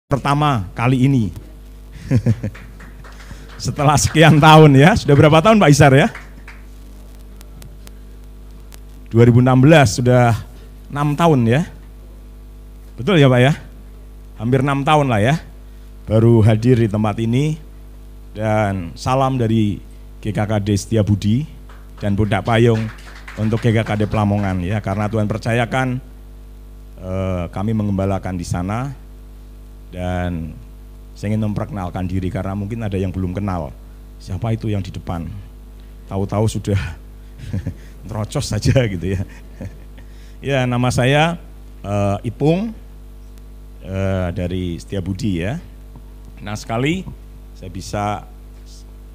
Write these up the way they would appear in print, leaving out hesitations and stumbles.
pertama kali ini. Setelah sekian tahun ya, sudah berapa tahun Pak Isar ya? 2016, sudah 6 tahun ya. Betul ya Pak ya? Hampir 6 tahun lah ya, baru hadir di tempat ini. Dan salam dari GKKD Setiabudi dan Pundak Payung untuk GKKD Pelamongan ya, karena Tuhan percayakan kami mengembalakan di sana. Dan saya ingin memperkenalkan diri karena mungkin ada yang belum kenal siapa itu yang di depan. Tahu-tahu sudah terocos saja gitu ya. Ya, nama saya Ipung dari Setiabudi ya. Nah, sekali saya bisa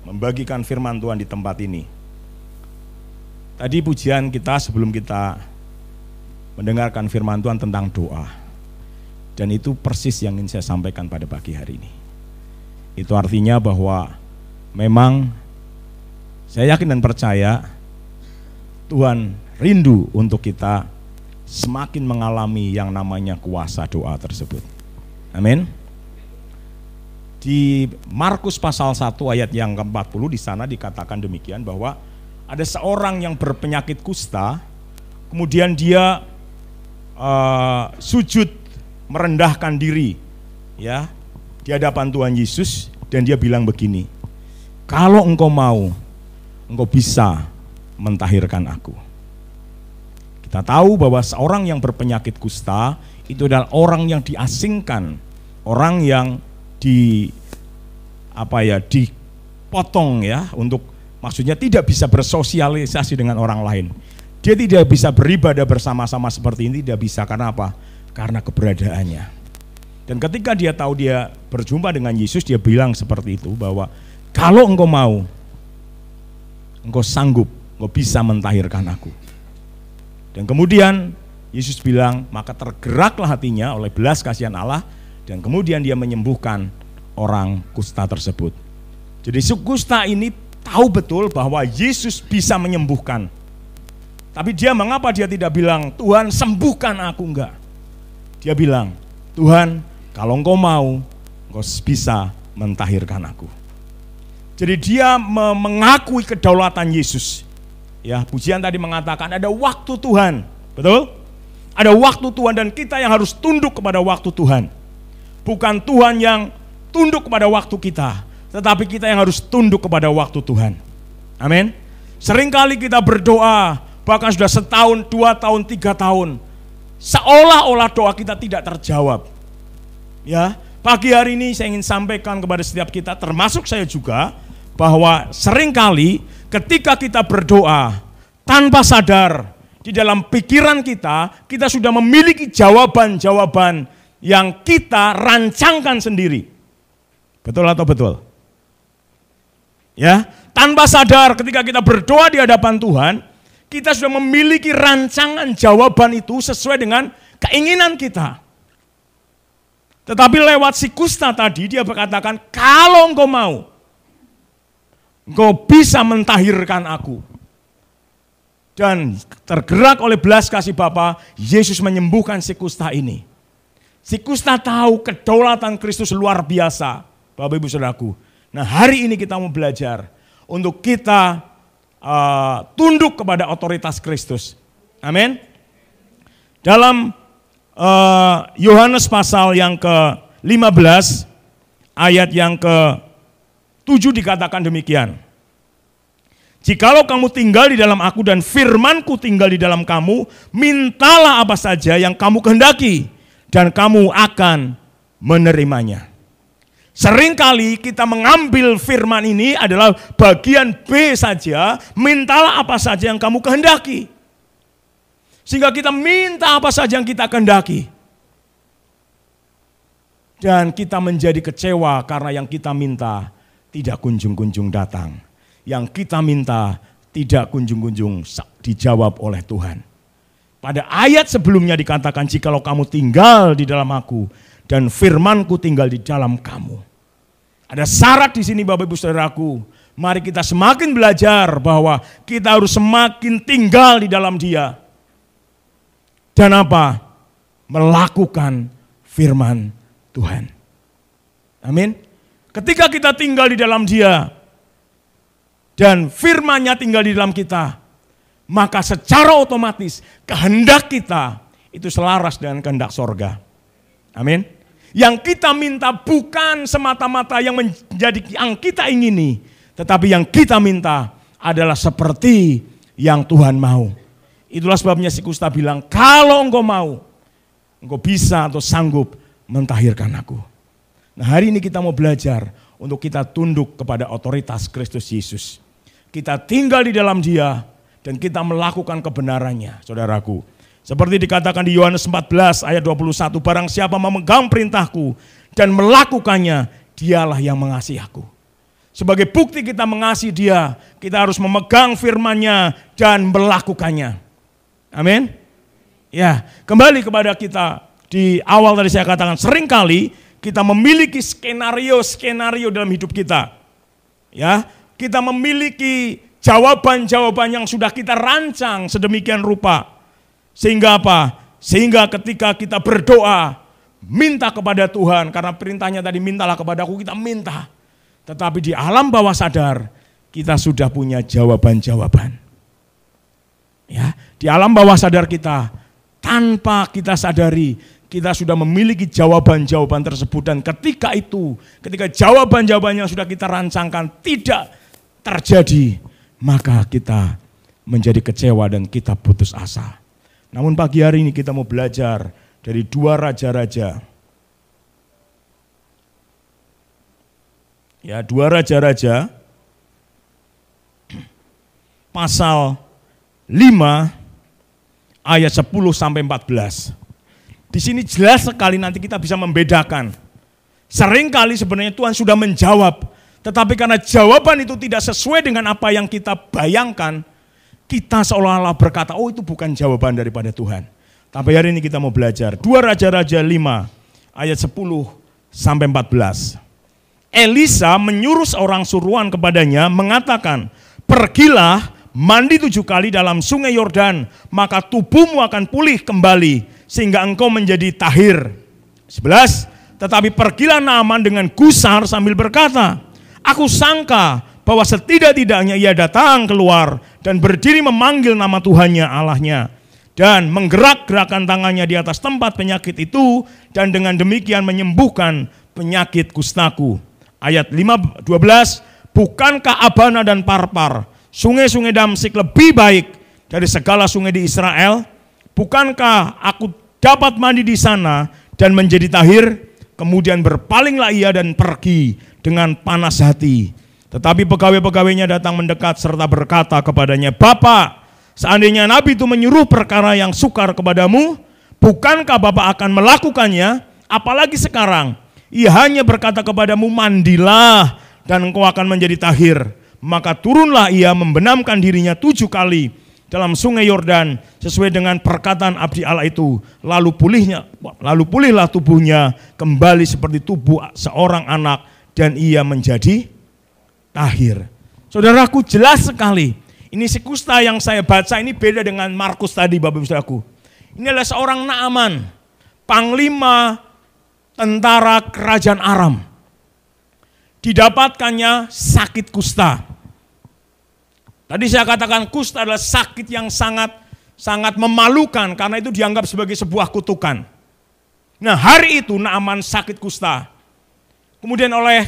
membagikan firman Tuhan di tempat ini. Tadi pujian kita sebelum kita mendengarkan firman Tuhan tentang doa. Dan itu persis yang ingin saya sampaikan pada pagi hari ini. Itu artinya bahwa memang saya yakin dan percaya Tuhan rindu untuk kita semakin mengalami yang namanya kuasa doa tersebut. Amin. Di Markus pasal 1 ayat yang ke-40 di sana dikatakan demikian bahwa ada seorang yang berpenyakit kusta, kemudian dia sujud merendahkan diri ya di hadapan Tuhan Yesus, dan dia bilang begini, kalau engkau mau, engkau bisa mentahirkan aku. Kita tahu bahwa seorang yang berpenyakit kusta itu adalah orang yang diasingkan, orang yang dipotong ya, untuk maksudnya tidak bisa bersosialisasi dengan orang lain. Dia tidak bisa beribadah bersama-sama seperti ini, tidak bisa. Karena apa? Karena keberadaannya. Dan ketika dia tahu dia berjumpa dengan Yesus, dia bilang seperti itu, bahwa kalau engkau mau, engkau sanggup, engkau bisa mentahirkan aku. Dan kemudian Yesus bilang, maka tergeraklah hatinya oleh belas kasihan Allah, dan kemudian dia menyembuhkan orang kusta tersebut. Jadi kusta ini tahu betul bahwa Yesus bisa menyembuhkan. Tapi mengapa dia tidak bilang, Tuhan sembuhkan aku, enggak. Dia bilang, Tuhan, kalau engkau mau, engkau bisa mentahirkan aku. Jadi dia mengakui kedaulatan Yesus. Ya, pujian tadi mengatakan ada waktu Tuhan, betul? Ada waktu Tuhan, dan kita yang harus tunduk kepada waktu Tuhan. Bukan Tuhan yang tunduk kepada waktu kita, tetapi kita yang harus tunduk kepada waktu Tuhan. Amin. Seringkali kita berdoa, bahkan sudah 1 tahun, 2 tahun, 3 tahun, seolah-olah doa kita tidak terjawab. Ya, pagi hari ini saya ingin sampaikan kepada setiap kita, termasuk saya juga, bahwa seringkali ketika kita berdoa tanpa sadar, di dalam pikiran kita sudah memiliki jawaban-jawaban yang kita rancangkan sendiri. Betul atau betul? Ya, tanpa sadar ketika kita berdoa di hadapan Tuhan, kita sudah memiliki rancangan jawaban itu sesuai dengan keinginan kita. Tetapi lewat si kusta tadi dia berkatakan, kalau engkau mau, engkau bisa mentahirkan aku. Dan tergerak oleh belas kasih Bapa, Yesus menyembuhkan si kusta ini. Si kusta tahu kedaulatan Kristus luar biasa, Bapak Ibu Saudaraku. Nah, hari ini kita mau belajar untuk kita tunduk kepada otoritas Kristus. Amin. Dalam Yohanes pasal yang ke-15 ayat yang ke-7 dikatakan demikian. Jikalau kamu tinggal di dalam aku dan firmanku tinggal di dalam kamu, mintalah apa saja yang kamu kehendaki dan kamu akan menerimanya. Seringkali kita mengambil firman ini adalah bagian B saja, mintalah apa saja yang kamu kehendaki. Sehingga kita minta apa saja yang kita kehendaki. Dan kita menjadi kecewa karena yang kita minta tidak kunjung-kunjung datang. Yang kita minta tidak kunjung-kunjung dijawab oleh Tuhan. Pada ayat sebelumnya dikatakan, jikalau kamu tinggal di dalam aku dan firmanku tinggal di dalam kamu. Ada syarat di sini Bapak Ibu Saudaraku. Mari kita semakin belajar bahwa kita harus semakin tinggal di dalam Dia. Dan apa? Melakukan firman Tuhan. Amin. Ketika kita tinggal di dalam Dia dan firman-Nya tinggal di dalam kita, maka secara otomatis kehendak kita itu selaras dengan kehendak sorga. Amin. Yang kita minta bukan semata-mata yang menjadi yang kita ingini, tetapi yang kita minta adalah seperti yang Tuhan mau. Itulah sebabnya si kusta bilang, kalau engkau mau, engkau bisa atau sanggup mentahirkan aku. Nah, hari ini kita mau belajar untuk kita tunduk kepada otoritas Kristus Yesus. Kita tinggal di dalam Dia dan kita melakukan kebenarannya, saudaraku. Seperti dikatakan di Yohanes 14 ayat 21, barang siapa memegang perintahku dan melakukannya, dialah yang mengasihi aku. Sebagai bukti kita mengasihi Dia, kita harus memegang firman-Nya dan melakukannya. Amin. Ya, kembali kepada kita di awal tadi saya katakan, seringkali kita memiliki skenario dalam hidup kita. Ya, kita memiliki jawaban-jawaban yang sudah kita rancang sedemikian rupa. Sehingga apa? Sehingga ketika kita berdoa, minta kepada Tuhan, karena perintahnya tadi mintalah kepadaku, kita minta. Tetapi di alam bawah sadar, kita sudah punya jawaban-jawaban. Ya, di alam bawah sadar kita, tanpa kita sadari, kita sudah memiliki jawaban-jawaban tersebut. Dan ketika itu, ketika jawaban-jawaban yang sudah kita rancangkan tidak terjadi, maka kita menjadi kecewa dan kita putus asa. Namun pagi hari ini kita mau belajar dari 2 raja-raja. Ya, 2 raja-raja pasal 5 ayat 10 sampai 14. Di sini jelas sekali nanti kita bisa membedakan. Seringkali sebenarnya Tuhan sudah menjawab, tetapi karena jawaban itu tidak sesuai dengan apa yang kita bayangkan, kita seolah-olah berkata, oh itu bukan jawaban daripada Tuhan. Tapi hari ini kita mau belajar 2 Raja-Raja 5 ayat 10 sampai 14. Elisa menyuruh seorang suruhan kepadanya mengatakan, pergilah mandi 7 kali dalam sungai Yordan, maka tubuhmu akan pulih kembali sehingga engkau menjadi tahir. 11. Tetapi pergilah Naaman dengan gusar sambil berkata, aku sangka bahwa setidak-tidaknya ia datang keluar dan berdiri memanggil nama Tuhannya Allahnya dan menggerak-gerakkan tangannya di atas tempat penyakit itu dan dengan demikian menyembuhkan penyakit kustaku. Ayat 12, bukankah Abana dan Parpar, sungai-sungai Damsik lebih baik dari segala sungai di Israel? Bukankah aku dapat mandi di sana dan menjadi tahir? Kemudian berpalinglah ia dan pergi dengan panas hati. Tetapi pegawai-pegawainya datang mendekat serta berkata kepadanya, Bapak, seandainya Nabi itu menyuruh perkara yang sukar kepadamu, bukankah Bapak akan melakukannya? Apalagi sekarang, ia hanya berkata kepadamu, mandilah dan engkau akan menjadi tahir. Maka turunlah ia membenamkan dirinya 7 kali dalam sungai Yordan sesuai dengan perkataan abdi Allah itu. Lalu pulihlah tubuhnya kembali seperti tubuh seorang anak dan ia menjadi tahir. Saudaraku, jelas sekali. Ini si kusta yang saya baca ini beda dengan Markus tadi, Bapak Ibu Saudaraku. Ini adalah seorang Naaman, panglima tentara kerajaan Aram. Didapatkannya sakit kusta. Tadi saya katakan kusta adalah sakit yang sangat memalukan karena itu dianggap sebagai sebuah kutukan. Nah, hari itu Naaman sakit kusta. Kemudian oleh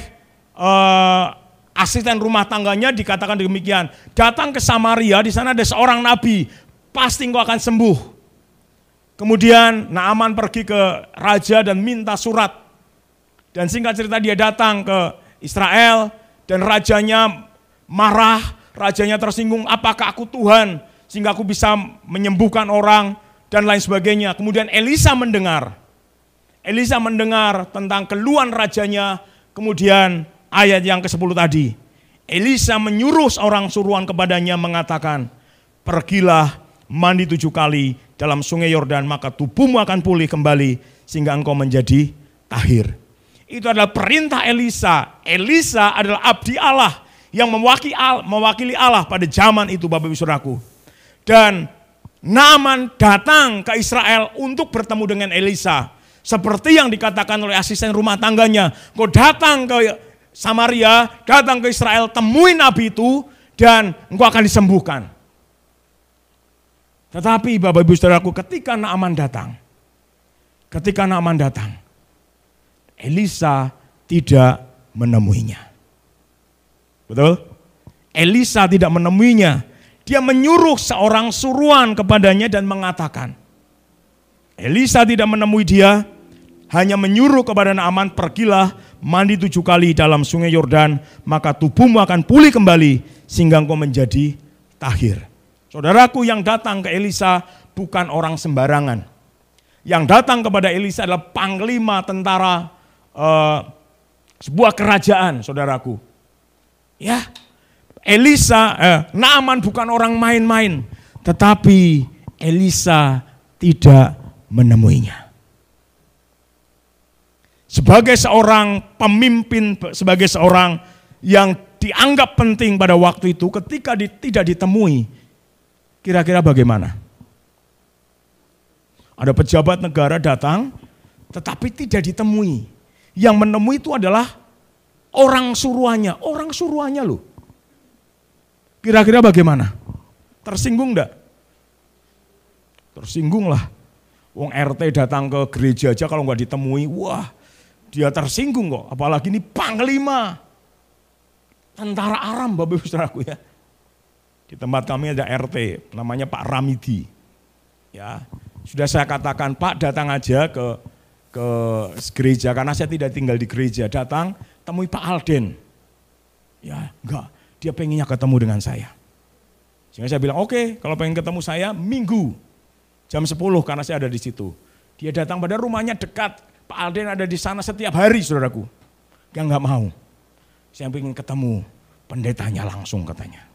asisten rumah tangganya dikatakan demikian, datang ke Samaria, di sana ada seorang nabi, pasti engkau akan sembuh. Kemudian Naaman pergi ke raja dan minta surat. Dan singkat cerita dia datang ke Israel dan rajanya marah, rajanya tersinggung, apakah aku Tuhan sehingga aku bisa menyembuhkan orang dan lain sebagainya. Kemudian Elisa mendengar tentang keluhan rajanya, kemudian ayat yang ke-10 tadi. Elisa menyuruh seorang suruhan kepadanya mengatakan, pergilah mandi 7 kali dalam sungai Yordan, maka tubuhmu akan pulih kembali sehingga engkau menjadi tahir. Itu adalah perintah Elisa. Elisa adalah abdi Allah yang mewakili Allah pada zaman itu, Bapak Ibu Saudaraku. Dan Naaman datang ke Israel untuk bertemu dengan Elisa. Seperti yang dikatakan oleh asisten rumah tangganya. Kau datang ke Samaria, datang ke Israel, temui nabi itu dan engkau akan disembuhkan. Tetapi Bapak Ibu Saudaraku, ketika Naaman datang, Elisa tidak menemuinya. Betul? Elisa tidak menemuinya. Dia menyuruh seorang suruhan kepadanya dan mengatakan, Elisa tidak menemui dia, hanya menyuruh kepada Naaman, pergilah mandi 7 kali dalam sungai Yordan, maka tubuhmu akan pulih kembali sehingga engkau menjadi tahir. Saudaraku, yang datang ke Elisa bukan orang sembarangan. Yang datang kepada Elisa adalah panglima tentara sebuah kerajaan, saudaraku. Ya, Naaman bukan orang main-main, tetapi Elisa tidak menemuinya. Sebagai seorang pemimpin, sebagai seorang yang dianggap penting pada waktu itu, ketika tidak ditemui, kira-kira bagaimana? Ada pejabat negara datang, tetapi tidak ditemui. Yang menemui itu adalah orang suruhannya loh. Kira-kira bagaimana? Tersinggung enggak? Tersinggung lah. Wong RT datang ke gereja aja kalau nggak ditemui, wah dia tersinggung kok. Apalagi ini panglima tentara Aram, Bapak Ibu Saudaraku ya. Di tempat kami ada RT, namanya Pak Ramidi. Ya, sudah saya katakan, Pak datang aja ke gereja, karena saya tidak tinggal di gereja. Datang, temui Pak Alden. Ya, enggak, dia pengennya ketemu dengan saya. Sehingga saya bilang, oke, kalau pengen ketemu saya, Minggu jam 10 karena saya ada di situ. Dia datang, pada rumahnya dekat. Pak Alden ada di sana setiap hari, saudaraku. Dia enggak mau. Saya pengen ketemu pendetanya langsung, katanya.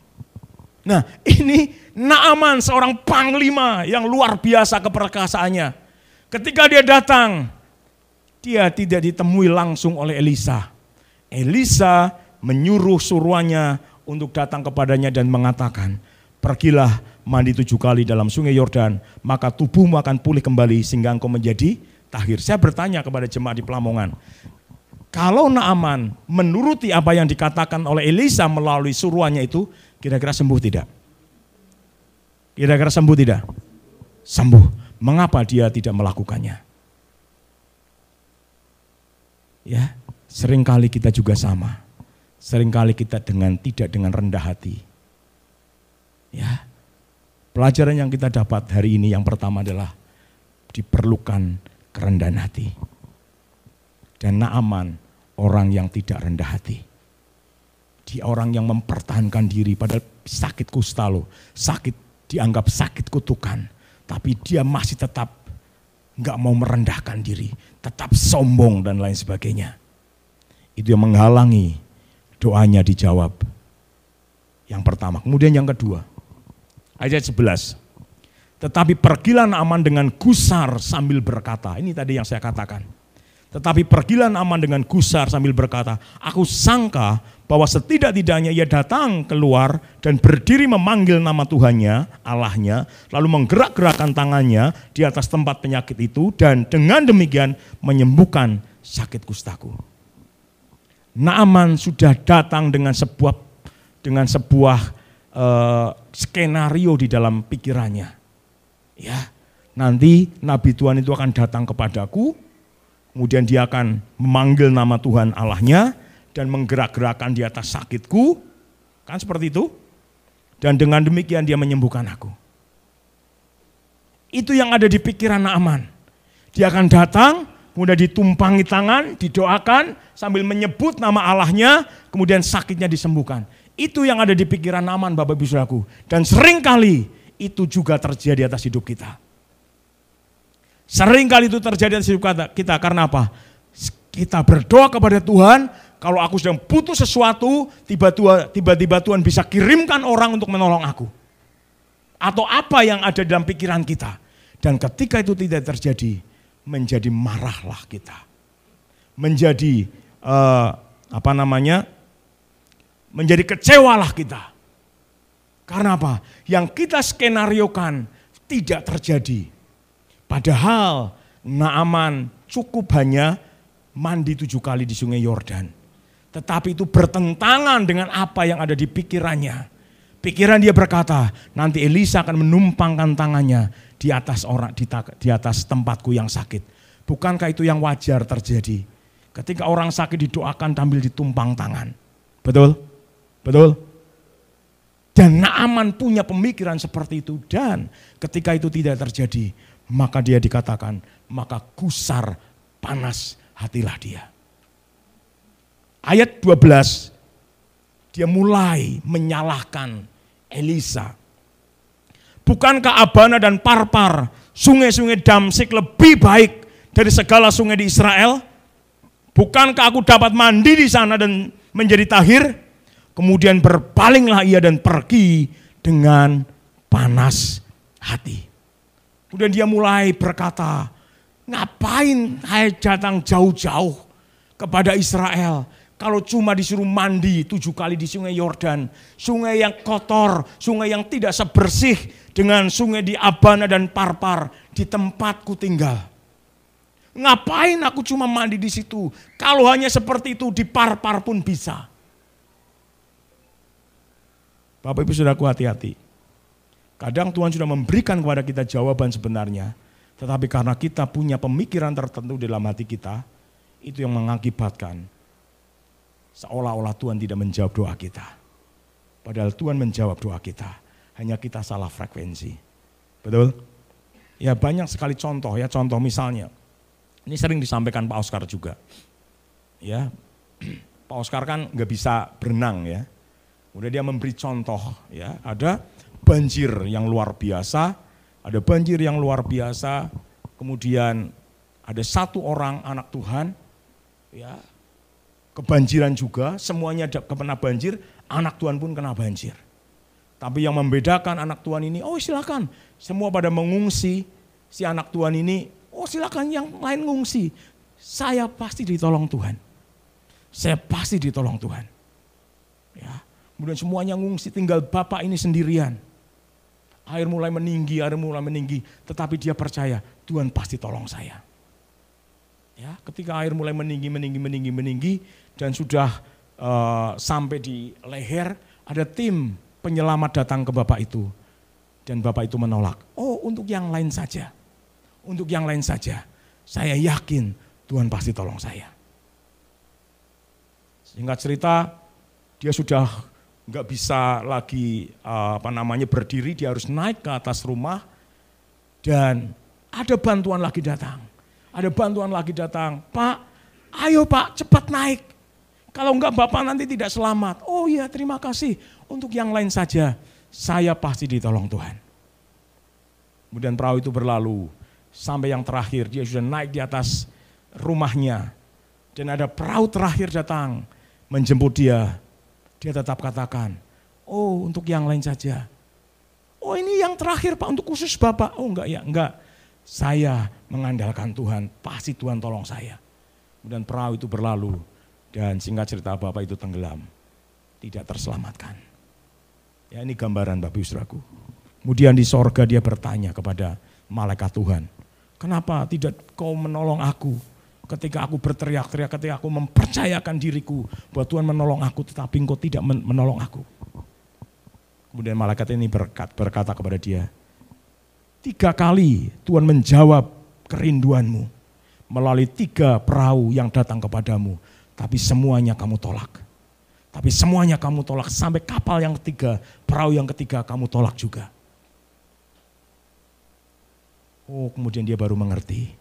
Nah, ini Naaman, seorang panglima yang luar biasa keperkasaannya. Ketika dia datang, dia tidak ditemui langsung oleh Elisa. Elisa menyuruh suruhannya untuk datang kepadanya dan mengatakan, pergilah mandi 7 kali dalam sungai Yordan, maka tubuhmu akan pulih kembali sehingga engkau menjadi tahir. Saya bertanya kepada jemaat di Pelamongan, kalau Naaman menuruti apa yang dikatakan oleh Elisa melalui suruhannya itu, kira-kira sembuh tidak? Kira-kira sembuh tidak? Sembuh. Mengapa dia tidak melakukannya? Ya, seringkali kita juga sama. Seringkali kita tidak dengan rendah hati. Ya, pelajaran yang kita dapat hari ini yang pertama adalah diperlukan kerendahan hati. Dan Naaman orang yang tidak rendah hati. Dia orang yang mempertahankan diri, padahal sakit kusta loh, dianggap sakit kutukan, tapi dia masih tetap nggak mau merendahkan diri, tetap sombong dan lain sebagainya. Itu yang menghalangi doanya dijawab. Yang pertama, kemudian yang kedua, ayat 11. Tetapi pergilah Naaman dengan gusar sambil berkata, ini tadi yang saya katakan. Tetapi pergilah Naaman dengan gusar sambil berkata, aku sangka bahwa setidak-tidaknya ia datang keluar dan berdiri memanggil nama Tuhannya, Allahnya, lalu menggerak-gerakkan tangannya di atas tempat penyakit itu dan dengan demikian menyembuhkan sakit kustaku. Naaman sudah datang dengan sebuah skenario di dalam pikirannya. Ya, nanti Nabi Tuhan itu akan datang kepadaku, kemudian dia akan memanggil nama Tuhan Allahnya dan menggerak-gerakkan di atas sakitku, kan seperti itu. Dan dengan demikian dia menyembuhkan aku. Itu yang ada di pikiran Naaman. Dia akan datang, kemudian ditumpangi tangan, didoakan sambil menyebut nama Allahnya, kemudian sakitnya disembuhkan. Itu yang ada di pikiran Naaman, Bapak Ibu Saudaraku. Dan seringkali itu juga terjadi atas hidup kita. Seringkali itu terjadi atas hidup kita, karena apa? Kita berdoa kepada Tuhan, kalau aku sedang butuh sesuatu, tiba-tiba Tuhan bisa kirimkan orang untuk menolong aku. Atau apa yang ada dalam pikiran kita. Dan ketika itu tidak terjadi, menjadi marahlah kita. Menjadi menjadi kecewalah kita. Karena apa? Yang kita skenariokan tidak terjadi. Padahal Naaman cukup hanya mandi 7 kali di sungai Yordan. Tetapi itu bertentangan dengan apa yang ada di pikirannya. Pikiran dia berkata, nanti Elisa akan menumpangkan tangannya di atas di atas tempatku yang sakit. Bukankah itu yang wajar terjadi? Ketika orang sakit didoakan sambil ditumpang tangan. Betul? Betul? Dan Naaman punya pemikiran seperti itu. Dan ketika itu tidak terjadi, maka dia dikatakan, maka gusar panas hatilah dia. Ayat 12, dia mulai menyalahkan Elisa. Bukankah Abana dan Parpar, sungai-sungai Damsik lebih baik dari segala sungai di Israel? Bukankah aku dapat mandi di sana dan menjadi tahir? Kemudian berpalinglah ia dan pergi dengan panas hati. Kemudian dia mulai berkata, ngapain saya datang jauh-jauh kepada Israel? Kalau cuma disuruh mandi 7 kali di sungai Yordan. Sungai yang kotor, sungai yang tidak sebersih dengan sungai di Abana dan Parpar di tempatku tinggal. Ngapain aku cuma mandi di situ? Kalau hanya seperti itu di Parpar pun bisa. Bapak Ibu Saudaraku, hati-hati. Kadang Tuhan sudah memberikan kepada kita jawaban sebenarnya. Tetapi karena kita punya pemikiran tertentu dalam hati kita, itu yang mengakibatkan seolah-olah Tuhan tidak menjawab doa kita. Padahal Tuhan menjawab doa kita. Hanya kita salah frekuensi. Betul? Ya banyak sekali contoh ya. Contoh misalnya. Ini sering disampaikan Pak Oscar juga. Ya, Pak Oscar kan nggak bisa berenang ya. Udah dia memberi contoh ya. Ada banjir yang luar biasa. Ada banjir yang luar biasa. Kemudian ada satu orang anak Tuhan. Ya, kebanjiran juga, semuanya kena banjir, anak Tuhan pun kena banjir. Tapi yang membedakan anak Tuhan ini, oh silakan, semua pada mengungsi, si anak Tuhan ini, oh silakan yang lain ngungsi. Saya pasti ditolong Tuhan. Saya pasti ditolong Tuhan. Ya, kemudian semuanya ngungsi, tinggal bapak ini sendirian. Air mulai meninggi, tetapi dia percaya Tuhan pasti tolong saya. Ya, ketika air mulai meninggi dan sudah sampai di leher, ada tim penyelamat datang ke bapak itu. Dan bapak itu menolak. Oh, untuk yang lain saja. Untuk yang lain saja. Saya yakin Tuhan pasti tolong saya. Singkat cerita, dia sudah nggak bisa lagi berdiri, dia harus naik ke atas rumah dan ada bantuan lagi datang. Ada bantuan lagi datang, Pak, ayo Pak cepat naik. Kalau enggak Bapak nanti tidak selamat. Oh iya terima kasih, untuk yang lain saja saya pasti ditolong Tuhan. Kemudian perahu itu berlalu, sampai yang terakhir dia sudah naik di atas rumahnya. Dan ada perahu terakhir datang menjemput dia. Dia tetap katakan, oh untuk yang lain saja. Oh ini yang terakhir Pak, untuk khusus Bapak. Oh enggak ya, enggak. Saya mengandalkan Tuhan, pasti Tuhan tolong saya. Kemudian perahu itu berlalu dan singkat cerita bapak itu tenggelam. Tidak terselamatkan. Ya ini gambaran Bapak Ibu Saudaraku. Kemudian di sorga dia bertanya kepada malaikat Tuhan. Kenapa tidak kau menolong aku? Ketika aku berteriak-teriak, ketika aku mempercayakan diriku bahwa Tuhan menolong aku tetapi engkau tidak menolong aku. Kemudian malaikat ini berkata kepada dia, 3 kali Tuhan menjawab kerinduanmu melalui 3 perahu yang datang kepadamu. Tapi semuanya kamu tolak. Tapi semuanya kamu tolak sampai kapal yang ketiga, perahu yang ketiga kamu tolak juga. Oh kemudian dia baru mengerti.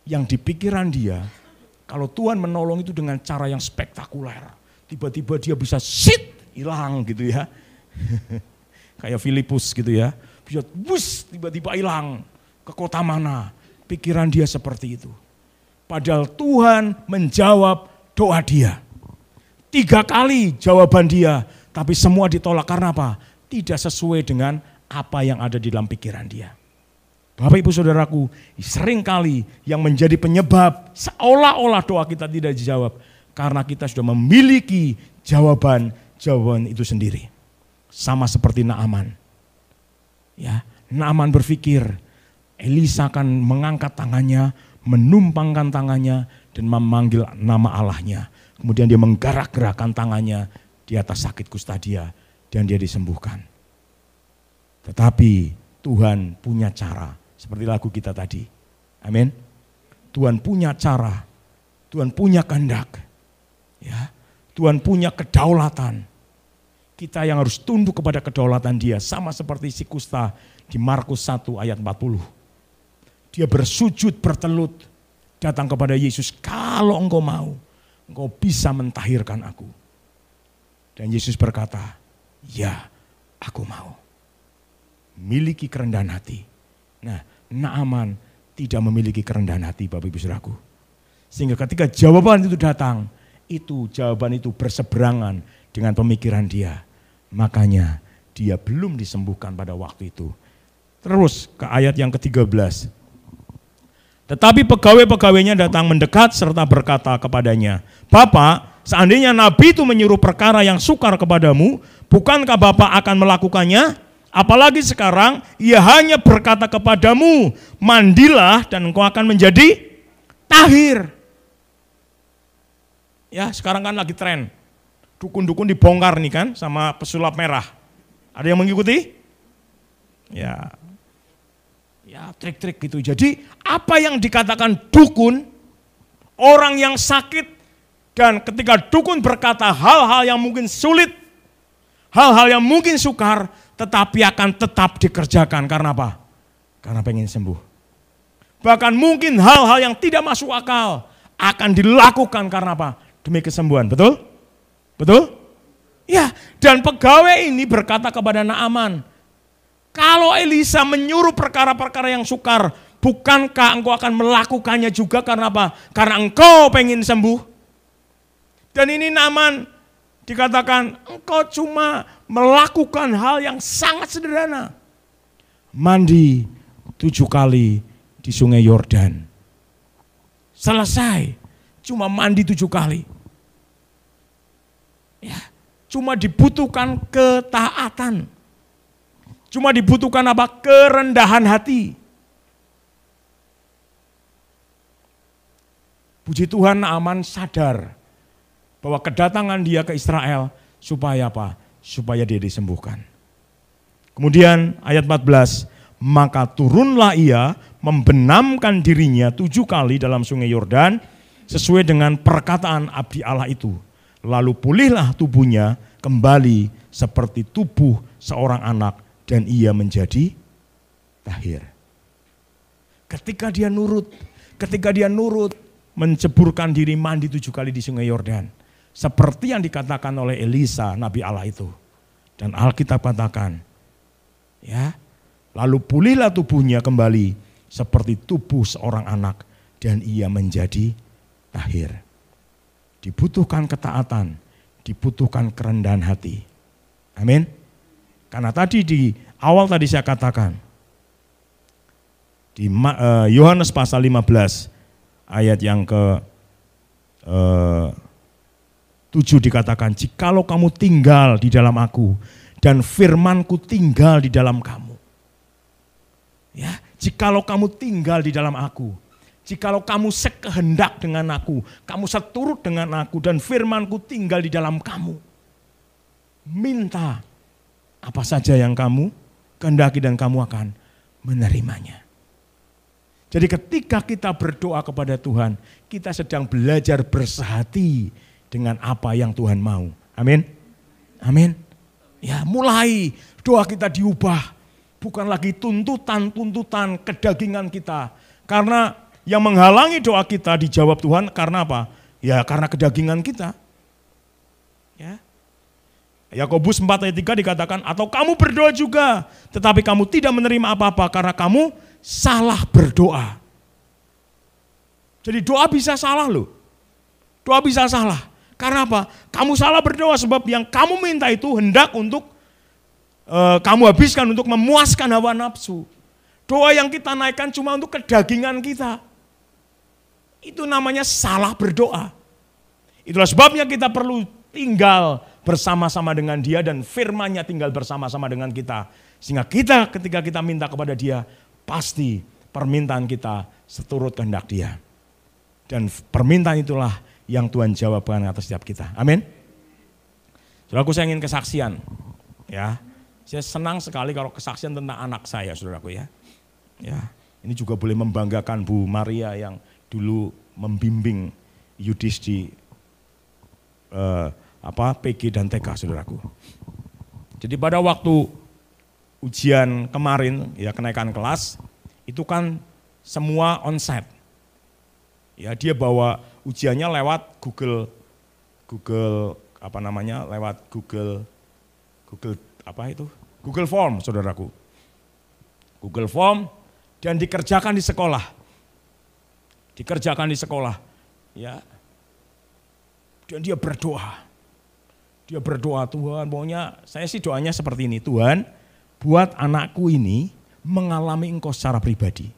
Yang di pikiran dia, kalau Tuhan menolong itu dengan cara yang spektakuler. Tiba-tiba dia bisa hilang gitu ya. Kayak Filipus gitu ya. Bisa tiba-tiba hilang ke kota mana. Pikiran dia seperti itu. Padahal Tuhan menjawab doa dia. 3 kali jawaban dia. Tapi semua ditolak karena apa? Tidak sesuai dengan apa yang ada di dalam pikiran dia. Bapak Ibu Saudaraku, seringkali yang menjadi penyebab seolah-olah doa kita tidak dijawab. Karena kita sudah memiliki jawaban itu sendiri. Sama seperti Naaman. Ya, Naaman berpikir Elisa akan mengangkat tangannya, menumpangkan tangannya dan memanggil nama Allahnya. Kemudian dia menggerak-gerakkan tangannya di atas sakit kusta dia dan dia disembuhkan. Tetapi Tuhan punya cara, seperti lagu kita tadi. Amin. Tuhan punya cara, Tuhan punya kehendak. Ya, Tuhan punya kedaulatan. Kita yang harus tunduk kepada kedaulatan Dia, sama seperti si kusta di Markus 1 ayat 40. Dia bersujud bertelut datang kepada Yesus, kalau engkau mau, engkau bisa mentahirkan aku. Dan Yesus berkata, ya aku mau. Miliki kerendahan hati. Nah, Naaman tidak memiliki kerendahan hati, Bapak Ibu Saudaraku. Sehingga ketika jawaban itu datang, jawaban itu berseberangan dengan pemikiran dia. Makanya dia belum disembuhkan pada waktu itu. Terus ke ayat yang ke-13. Tetapi pegawai-pegawainya datang mendekat serta berkata kepadanya, Bapak, seandainya nabi itu menyuruh perkara yang sukar kepadamu, bukankah Bapak akan melakukannya? Apalagi sekarang ia hanya berkata kepadamu, mandilah dan engkau akan menjadi tahir. Ya, sekarang kan lagi tren. Dukun-dukun dibongkar nih kan sama pesulap merah. Ada yang mengikuti? Ya, trik-trik gitu. Jadi apa yang dikatakan dukun, orang yang sakit, dan ketika dukun berkata hal-hal yang mungkin sulit, hal-hal yang mungkin sukar, tetapi akan tetap dikerjakan. Karena apa? Karena pengen sembuh. Bahkan mungkin hal-hal yang tidak masuk akal akan dilakukan karena apa? Demi kesembuhan, betul? Betul? Ya, dan pegawai ini berkata kepada Naaman, kalau Elisa menyuruh perkara-perkara yang sukar, bukankah engkau akan melakukannya juga karena apa? Karena engkau pengen sembuh. Dan ini Naaman dikatakan, engkau cuma melakukan hal yang sangat sederhana. Mandi 7 kali di sungai Yordan. Selesai. Cuma mandi 7 kali. Ya, cuma dibutuhkan ketaatan. Cuma dibutuhkan apa? Kerendahan hati. Puji Tuhan, Naaman sadar bahwa kedatangan dia ke Israel supaya apa? Supaya dia disembuhkan. Kemudian ayat 14, maka turunlah ia membenamkan dirinya 7 kali dalam sungai Yordan sesuai dengan perkataan abdi Allah itu. Lalu pulihlah tubuhnya kembali seperti tubuh seorang anak dan ia menjadi tahir. Ketika dia nurut menceburkan diri mandi 7 kali di sungai Yordan. Seperti yang dikatakan oleh Elisa, Nabi Allah itu. Dan Alkitab katakan, ya, lalu pulihlah tubuhnya kembali seperti tubuh seorang anak dan ia menjadi tahir. Dibutuhkan ketaatan, dibutuhkan kerendahan hati. Amin. Karena tadi di awal tadi saya katakan, di Yohanes pasal 15 ayat yang ke 7 dikatakan, jikalau kamu tinggal di dalam aku dan firmanku tinggal di dalam kamu. Ya, jikalau kamu tinggal di dalam aku, jikalau kamu sekehendak dengan aku, kamu seturut dengan aku dan firmanku tinggal di dalam kamu. Minta apa saja yang kamu kehendaki dan kamu akan menerimanya. Jadi ketika kita berdoa kepada Tuhan, kita sedang belajar bersehati dengan apa yang Tuhan mau. Amin. Amin. Ya, mulai doa kita diubah. Bukan lagi tuntutan-tuntutan kedagingan kita. Karena yang menghalangi doa kita dijawab Tuhan karena apa? Ya karena kedagingan kita. Ya. Yakobus 4 ayat 3 dikatakan, atau kamu berdoa juga, tetapi kamu tidak menerima apa-apa karena kamu salah berdoa. Jadi doa bisa salah loh. Doa bisa salah. Karena apa? Kamu salah berdoa sebab yang kamu minta itu hendak untuk kamu habiskan untuk memuaskan hawa nafsu. Doa yang kita naikkan cuma untuk kedagingan kita. Itu namanya salah berdoa. Itulah sebabnya kita perlu tinggal bersama-sama dengan Dia dan firman-Nya tinggal bersama-sama dengan kita. Sehingga kita ketika kita minta kepada Dia, pasti permintaan kita seturut kehendak Dia. Dan permintaan itulah yang Tuhan jawabkan atas setiap kita. Amin. Saudaraku, saya ingin kesaksian. Ya, saya senang sekali kalau kesaksian tentang anak saya, saudaraku ya. Ya, ini juga boleh membanggakan Bu Maria yang dulu membimbing Yudis di PG dan TK, saudaraku. Jadi pada waktu ujian kemarin, ya kenaikan kelas, itu kan semua onsite. Ya, dia bawa ujiannya lewat Google Form, saudaraku. Google Form dan dikerjakan di sekolah. Ya. Dan dia berdoa. Tuhan, pokoknya saya sih doanya seperti ini, Tuhan, buat anakku ini mengalami Engkau secara pribadi.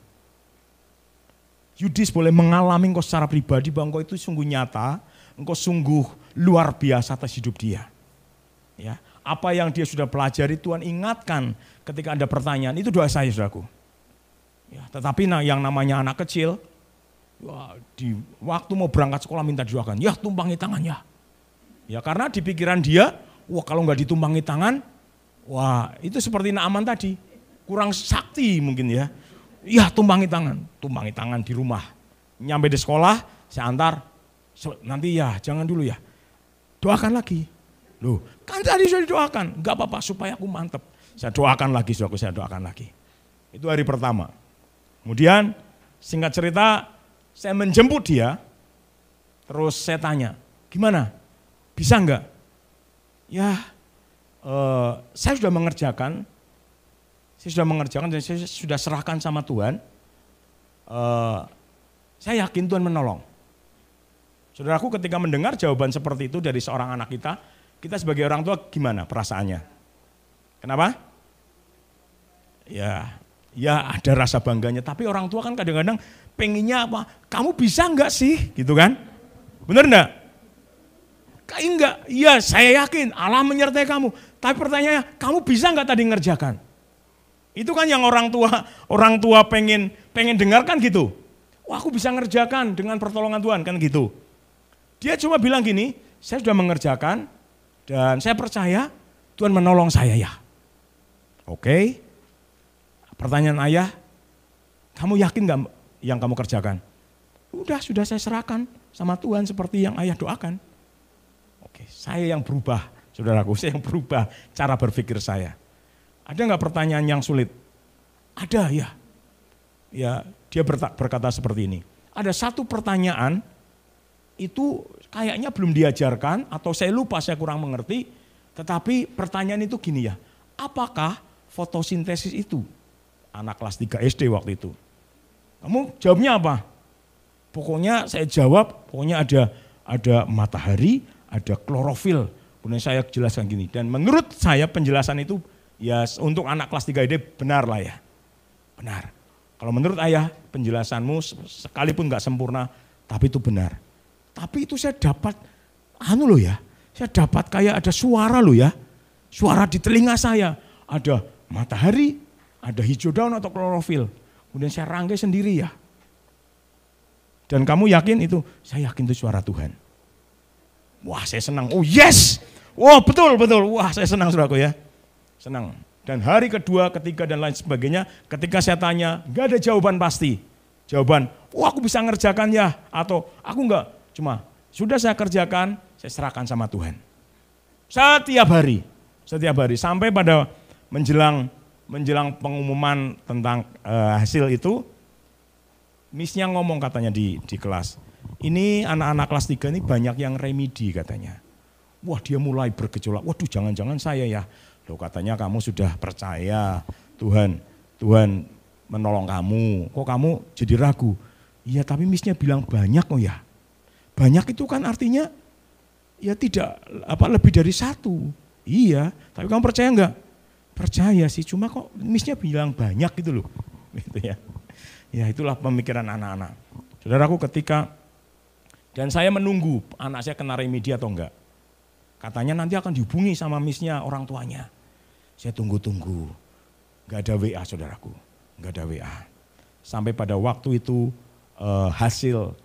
Yudis boleh mengalami Engkau secara pribadi, bahwa Engkau itu sungguh nyata, Engkau sungguh luar biasa atas hidup dia. Ya, apa yang dia sudah pelajari Tuhan ingatkan ketika ada pertanyaan, itu doa saya, saudaraku. Ya, tetapi yang namanya anak kecil, di waktu mau berangkat sekolah minta didoakan, ya tumpangi tangannya. Ya karena di pikiran dia, kalau nggak ditumpangi tangan, itu seperti Naaman tadi, kurang sakti mungkin ya. Ya tumpangi tangan di rumah. Nyampe di sekolah, saya antar, nanti ya jangan dulu ya, doakan lagi. Loh, kan tadi sudah didoakan, nggak apa-apa supaya aku mantep. Saya doakan lagi, saya doakan lagi. Itu hari pertama. Kemudian singkat cerita, saya menjemput dia, terus saya tanya, gimana? Bisa enggak? Ya, saya sudah mengerjakan dan saya sudah serahkan sama Tuhan. Saya yakin Tuhan menolong. Saudaraku, ketika mendengar jawaban seperti itu dari seorang anak kita sebagai orang tua gimana perasaannya? Kenapa? Ya ada rasa bangganya, tapi orang tua kan kadang-kadang pengennya apa? Kamu bisa enggak sih? Gitu kan? Bener enggak? Enggak, iya saya yakin Allah menyertai kamu. Tapi pertanyaannya, kamu bisa enggak tadi ngerjakan? Itu kan yang orang tua pengen dengarkan gitu. Wah, aku bisa ngerjakan dengan pertolongan Tuhan, kan gitu. Dia cuma bilang gini, saya sudah mengerjakan dan saya percaya Tuhan menolong saya ya. Oke. Pertanyaan ayah, kamu yakin enggak yang kamu kerjakan? Sudah saya serahkan sama Tuhan seperti yang ayah doakan. Oke, saya yang berubah, saudaraku, saya yang berubah cara berpikir saya. Ada enggak pertanyaan yang sulit? Ada ya. Ya, dia berkata seperti ini. Ada satu pertanyaan itu kayaknya belum diajarkan atau saya lupa, saya kurang mengerti. Tetapi pertanyaan itu gini ya, apakah fotosintesis itu? Anak kelas 3 SD waktu itu. Kamu jawabnya apa? Pokoknya saya jawab, pokoknya ada matahari, ada klorofil. Kemudian saya jelaskan gini. Dan menurut saya penjelasan itu ya untuk anak kelas 3 SD benar lah ya. Benar. Kalau menurut ayah penjelasanmu sekalipun gak sempurna, tapi itu benar. Tapi itu saya dapat, saya dapat kayak ada suara loh ya. Suara di telinga saya. Ada matahari, ada hijau daun atau klorofil. Kemudian saya rangkai sendiri ya. Dan kamu yakin itu? Saya yakin itu suara Tuhan. Wah, saya senang. Oh yes. Wah, betul. Wah, saya senang, saudaraku ya. Senang. Dan hari kedua, ketiga dan lain sebagainya, ketika saya tanya, enggak ada jawaban pasti. Jawaban, aku bisa ngerjakan ya, atau aku enggak. Cuma sudah saya kerjakan, saya serahkan sama Tuhan. Setiap hari sampai pada menjelang pengumuman tentang hasil itu, Miss-nya ngomong katanya di kelas, ini anak-anak kelas 3 ini banyak yang remedi katanya. Wah, dia mulai bergejolak, waduh jangan-jangan saya ya. Loh, katanya kamu sudah percaya Tuhan menolong kamu, kok kamu jadi ragu? Iya, tapi Miss-nya bilang banyak kok ya. Banyak itu kan artinya ya tidak lebih dari satu. Iya, tapi kamu percaya enggak? Percaya sih, cuma kok Miss-nya bilang banyak gitu loh. Gitu ya. Ya itulah pemikiran anak-anak. Saudaraku, ketika dan saya menunggu anak saya kena remedi atau enggak. Katanya nanti akan dihubungi sama Miss-nya orang tuanya. Saya tunggu-tunggu. Enggak ada WA, saudaraku. Enggak ada WA. sampai pada waktu itu hasil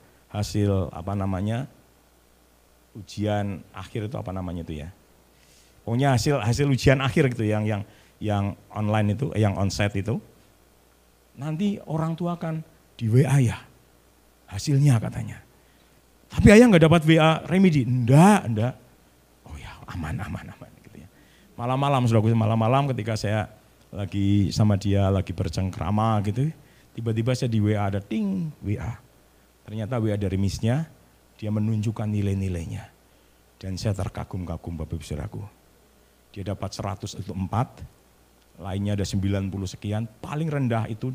ujian akhir itu apa namanya itu ya. Pokoknya hasil ujian akhir gitu yang online itu, yang onsite itu. Nanti orang tua akan di WA ya hasilnya katanya. Tapi ayah nggak dapat WA remedi, enggak. Oh ya aman gitu ya. Malam-malam ketika saya lagi sama dia lagi bercengkrama gitu, tiba-tiba saya di WA ada ting WA. Ternyata WA dari misnya, dia menunjukkan nilai-nilainya. Dan saya terkagum-kagum Bapak Ibu Saudaraku. Dia dapat 100 itu 4, lainnya ada 90 sekian, paling rendah itu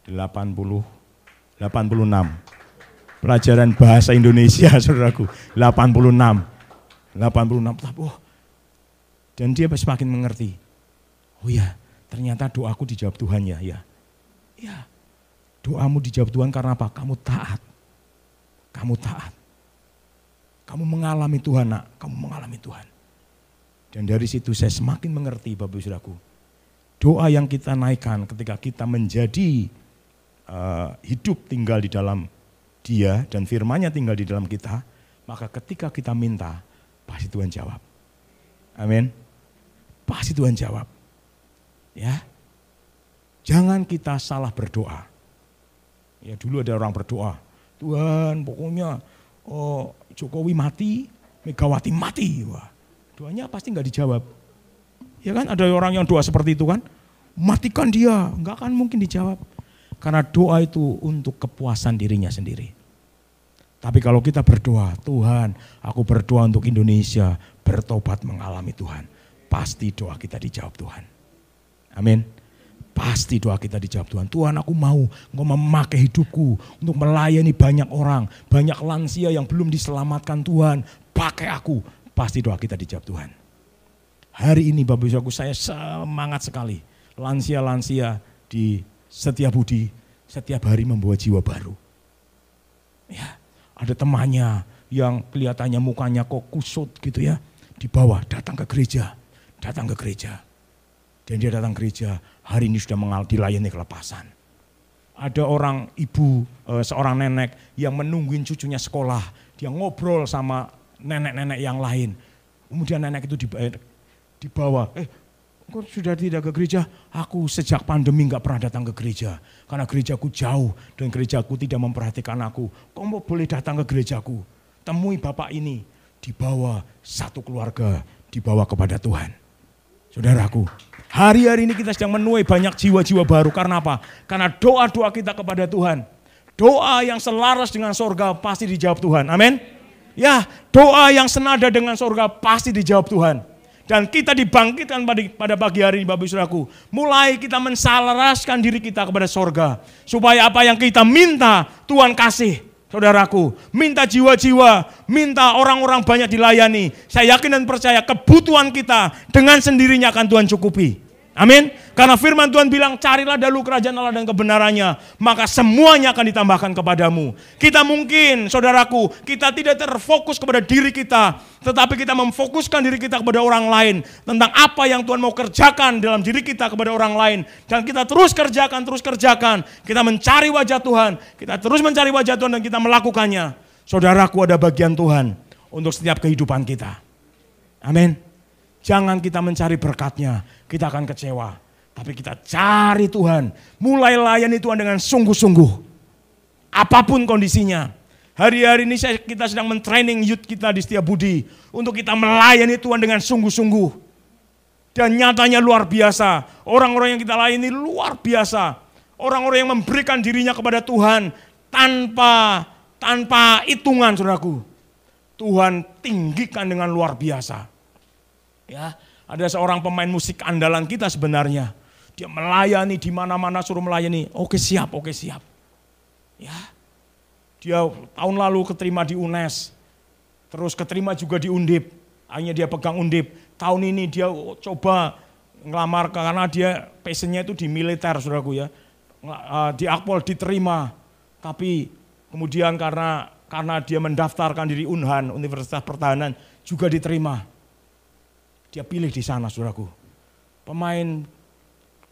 86. Pelajaran bahasa Indonesia Saudaraku, 86. Oh, dan dia semakin mengerti. Oh ya, ternyata doaku dijawab Tuhan ya. Ya, doamu dijawab Tuhan karena apa? Kamu taat. Kamu mengalami Tuhan nak, kamu mengalami Tuhan. Dan dari situ saya semakin mengerti Bapak Ibu Saudaraku. Doa yang kita naikkan ketika kita menjadi hidup tinggal di dalam Dia dan firman-Nya tinggal di dalam kita, maka ketika kita minta, pasti Tuhan jawab. Amin. Pasti Tuhan jawab. Ya. Jangan kita salah berdoa. Ya dulu ada orang berdoa, Tuhan pokoknya Jokowi mati, Megawati mati. Wah, doanya pasti nggak dijawab. Ya kan ada orang yang doa seperti itu kan, matikan dia, nggak akan mungkin dijawab. Karena doa itu untuk kepuasan dirinya sendiri. Tapi kalau kita berdoa, Tuhan aku berdoa untuk Indonesia, bertobat mengalami Tuhan. Pasti doa kita dijawab Tuhan. Amin. Pasti doa kita dijawab Tuhan. Tuhan aku mau Engkau memakai hidupku untuk melayani banyak orang. Banyak lansia yang belum diselamatkan Tuhan. Pakai aku. Pasti doa kita dijawab Tuhan. Hari ini Bapak Ibu saya semangat sekali. Lansia-lansia di Setiabudi setiap hari membawa jiwa baru. Ya, ada temannya yang kelihatannya mukanya kok kusut gitu ya. Dibawa datang ke gereja. Dan dia datang gereja, hari ini sudah dilayani kelepasan. Ada orang ibu, seorang nenek yang menungguin cucunya sekolah. Dia ngobrol sama nenek-nenek yang lain. Kemudian nenek itu dibawa, kok sudah tidak ke gereja? Aku sejak pandemi gak pernah datang ke gereja. Karena gerejaku jauh dan gerejaku tidak memperhatikan aku. Kamu boleh datang ke gerejaku. Temui bapak ini. Dibawa satu keluarga, dibawa kepada Tuhan. Saudaraku, hari-hari ini kita sedang menuai banyak jiwa-jiwa baru. Karena apa? Karena doa-doa kita kepada Tuhan. Doa yang selaras dengan sorga pasti dijawab Tuhan. Amin. Ya, doa yang senada dengan sorga pasti dijawab Tuhan. Dan kita dibangkitkan pada pagi hari ini Bapak Ibu Saudaraku. Mulai kita menselaraskan diri kita kepada sorga. Supaya apa yang kita minta Tuhan kasih. Saudaraku, minta jiwa-jiwa, minta orang-orang banyak dilayani. Saya yakin dan percaya kebutuhan kita dengan sendirinya akan Tuhan cukupi. Amin. Karena firman Tuhan bilang carilah dahulu kerajaan Allah dan kebenarannya. Maka semuanya akan ditambahkan kepadamu. Kita mungkin saudaraku, kita tidak terfokus kepada diri kita. Tetapi kita memfokuskan diri kita kepada orang lain. Tentang apa yang Tuhan mau kerjakan dalam diri kita kepada orang lain. Dan kita terus kerjakan. Kita mencari wajah Tuhan. Kita terus mencari wajah Tuhan dan kita melakukannya. Saudaraku ada bagian Tuhan untuk setiap kehidupan kita. Amin. Jangan kita mencari berkatnya, kita akan kecewa. Tapi kita cari Tuhan, mulai layani Tuhan dengan sungguh-sungguh. Apapun kondisinya. Hari-hari ini kita sedang mentraining youth kita di Setiabudi. Untuk kita melayani Tuhan dengan sungguh-sungguh. Dan nyatanya luar biasa. Orang-orang yang kita layani luar biasa. Orang-orang yang memberikan dirinya kepada Tuhan tanpa hitungan, saudaraku. Tuhan tinggikan dengan luar biasa. Ya, ada seorang pemain musik andalan kita sebenarnya. Dia melayani di mana-mana suruh melayani. Oke siap. Ya. Dia tahun lalu keterima di UNES. Terus keterima juga di Undip. Akhirnya dia pegang Undip. Tahun ini dia coba ngelamar karena dia passionnya itu di militer, saudaraku ya. Di Akpol diterima. Tapi kemudian karena dia mendaftarkan diri Unhan, Universitas Pertahanan, juga diterima. Dia pilih di sana, saudaraku. Pemain,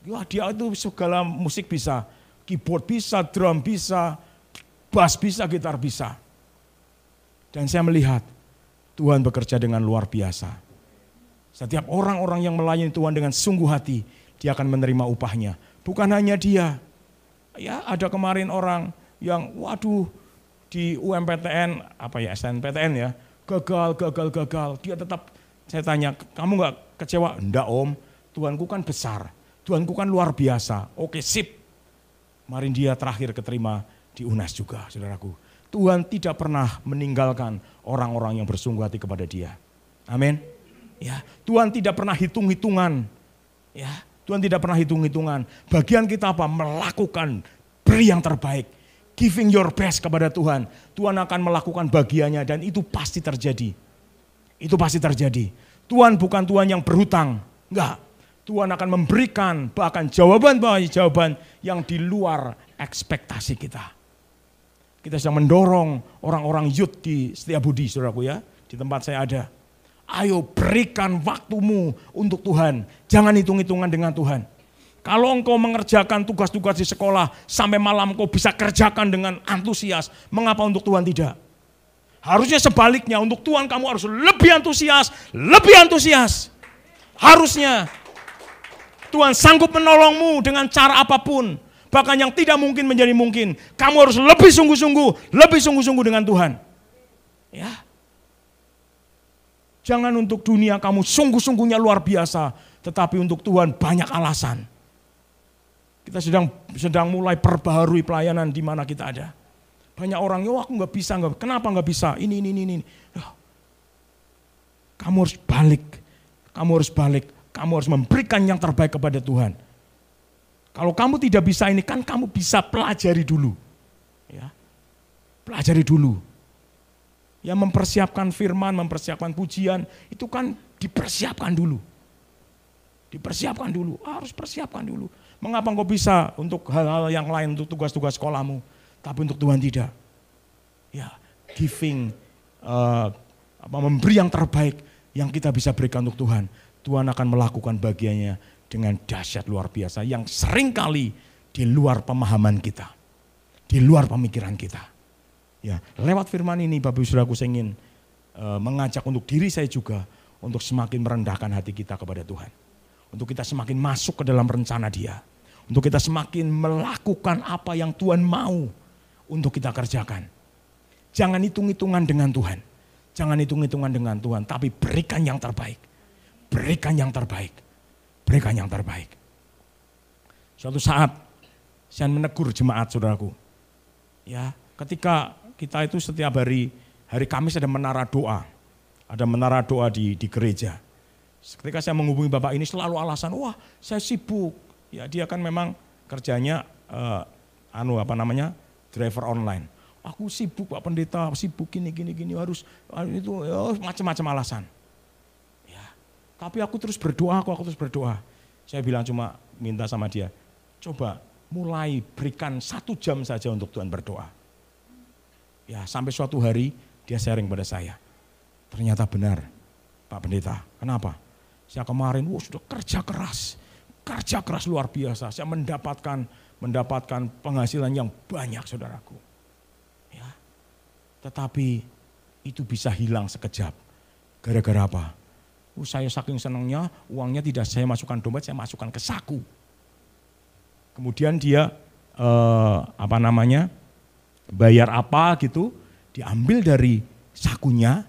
ya dia itu segala musik bisa. Keyboard bisa, drum bisa, bass bisa, gitar bisa. Dan saya melihat Tuhan bekerja dengan luar biasa. Setiap orang-orang yang melayani Tuhan dengan sungguh hati, dia akan menerima upahnya. Bukan hanya dia. Ya, ada kemarin orang yang waduh di UMPTN, SNPTN ya, gagal. Dia tetap, saya tanya, kamu gak kecewa? Enggak om, Tuhanku kan besar, Tuhanku kan luar biasa. Oke sip, kemarin dia terakhir keterima di UNAS juga, saudaraku. Tuhan tidak pernah meninggalkan orang-orang yang bersungguh hati kepada dia. Amin. Ya, Tuhan tidak pernah hitung-hitungan. Ya, Tuhan tidak pernah hitung-hitungan. Bagian kita apa? Melakukan, beri yang terbaik. Giving your best kepada Tuhan. Tuhan akan melakukan bagiannya dan itu pasti terjadi. Itu pasti terjadi. Tuhan bukan Tuhan yang berhutang. Enggak. Tuhan akan memberikan bahkan jawaban yang di luar ekspektasi kita. Kita sedang mendorong orang-orang youth di Setiabudi, saudaraku ya. Di tempat saya ada. Ayo berikan waktumu untuk Tuhan. Jangan hitung-hitungan dengan Tuhan. Kalau engkau mengerjakan tugas-tugas di sekolah sampai malam engkau bisa kerjakan dengan antusias. Mengapa untuk Tuhan tidak? Harusnya sebaliknya, untuk Tuhan kamu harus lebih antusias. Harusnya Tuhan sanggup menolongmu dengan cara apapun. Bahkan yang tidak mungkin menjadi mungkin. Kamu harus lebih sungguh-sungguh dengan Tuhan. Ya. Jangan untuk dunia kamu sungguh-sungguhnya luar biasa. Tetapi untuk Tuhan banyak alasan. Kita sedang mulai perbaharui pelayanan di mana kita ada. Banyak orang, aku nggak bisa, kenapa nggak bisa? Ini. Kamu harus balik. Kamu harus memberikan yang terbaik kepada Tuhan. Kalau kamu tidak bisa ini kan kamu bisa pelajari dulu. Ya. Pelajari dulu. Ya, mempersiapkan firman, mempersiapkan pujian, itu kan dipersiapkan dulu. Harus persiapkan dulu. Mengapa engkau bisa untuk hal-hal yang lain, untuk tugas-tugas sekolahmu, tapi untuk Tuhan tidak? Ya, giving, memberi yang terbaik yang kita bisa berikan untuk Tuhan. Tuhan akan melakukan bagiannya dengan dahsyat luar biasa yang seringkali di luar pemahaman kita, di luar pemikiran kita. Ya, lewat firman ini Bapak Ibu Saudaraku, saya ingin mengajak untuk diri saya juga untuk semakin merendahkan hati kita kepada Tuhan. Untuk kita semakin masuk ke dalam rencana Dia. Untuk kita semakin melakukan apa yang Tuhan mau untuk kita kerjakan. Jangan hitung-hitungan dengan Tuhan. Jangan hitung-hitungan dengan Tuhan, tapi berikan yang terbaik. Berikan yang terbaik. Suatu saat saya menegur jemaat, saudaraku. Ya, ketika kita itu setiap hari Kamis ada menara doa. Ada menara doa di gereja. Ketika saya menghubungi Bapak ini selalu alasan, wah saya sibuk. Ya, dia kan memang kerjanya driver online. Aku sibuk Pak Pendeta, sibuk gini harus itu macam-macam alasan. Tapi aku terus berdoa. Saya bilang cuma minta sama dia, coba mulai berikan 1 jam saja untuk Tuhan berdoa. Ya, sampai suatu hari dia sharing pada saya. Ternyata benar, Pak Pendeta. Kenapa? Saya kemarin sudah kerja keras luar biasa. Saya mendapatkan penghasilan yang banyak, saudaraku. Ya. Tetapi itu bisa hilang sekejap. Gara-gara apa? Saya saking senangnya, uangnya tidak saya masukkan dompet, saya masukkan ke saku. Kemudian dia bayar apa gitu, diambil dari sakunya,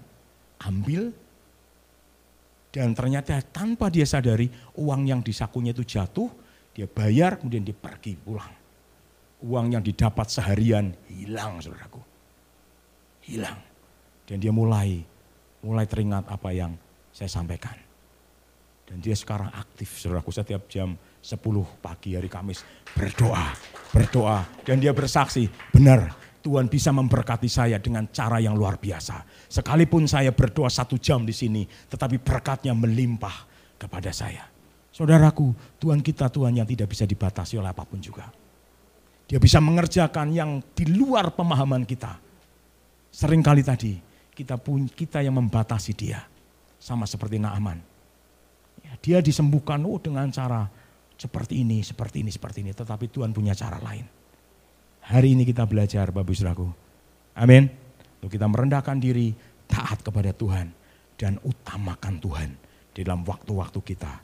dan ternyata tanpa dia sadari uang yang di sakunya itu jatuh, dia bayar kemudian dia pergi pulang. Uang yang didapat seharian hilang, saudaraku. Hilang. Dan dia mulai teringat apa yang saya sampaikan. Dan dia sekarang aktif, saudaraku, setiap jam 10 pagi hari Kamis berdoa. Dan dia bersaksi, benar Tuhan bisa memberkati saya dengan cara yang luar biasa. Sekalipun saya berdoa 1 jam di sini, tetapi berkatnya melimpah kepada saya. Saudaraku, Tuhan kita Tuhan yang tidak bisa dibatasi oleh apapun juga. Dia bisa mengerjakan yang di luar pemahaman kita. Seringkali tadi kita yang membatasi dia. Sama seperti Naaman. Ya, dia disembuhkan dengan cara seperti ini. Tetapi Tuhan punya cara lain. Hari ini kita belajar Bapak Saudaraku. Amin. Untuk kita merendahkan diri, taat kepada Tuhan, dan utamakan Tuhan di dalam waktu-waktu kita.